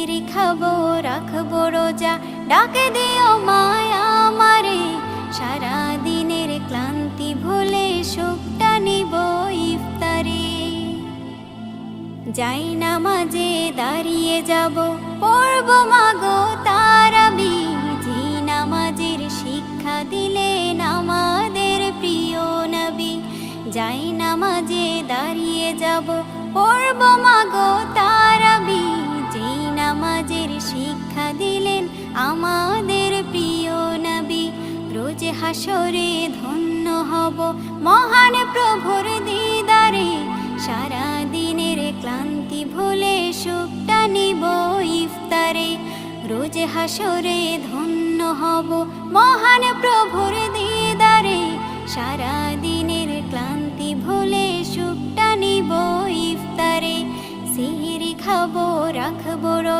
খাবো রাখবো রোজা, ডাকে দিও মায়া আমারে। সারা দিনের ক্লান্তি ভুলে সুখটা নিব ইফতারে। যাই নামাজে দাঁড়িয়ে যাব, পড়ব মাগো তারাবি। যে নামাজের শিক্ষা দিলেন আমাদের প্রিয় নবী। যাই নামাজে দাঁড়িয়ে যাব, পড়ব মাগো তারাবি। যে নামাজের শিক্ষা দিলেন আমাদের প্রিয় নবী। রোজ হাসরে ধন্য হব মহান প্রভুর দিদারে। সারা দিনের ক্লান্তি ভুলে সুখটা নিব ইফতারে। রোজ হাসরে ধন্য হব মহান প্রভুর দিদারে। সারা দিনের ক্লান্তি ভুলে সুখটা নিব ইফতারে। সিহরি খাবো রাখবো রোজা।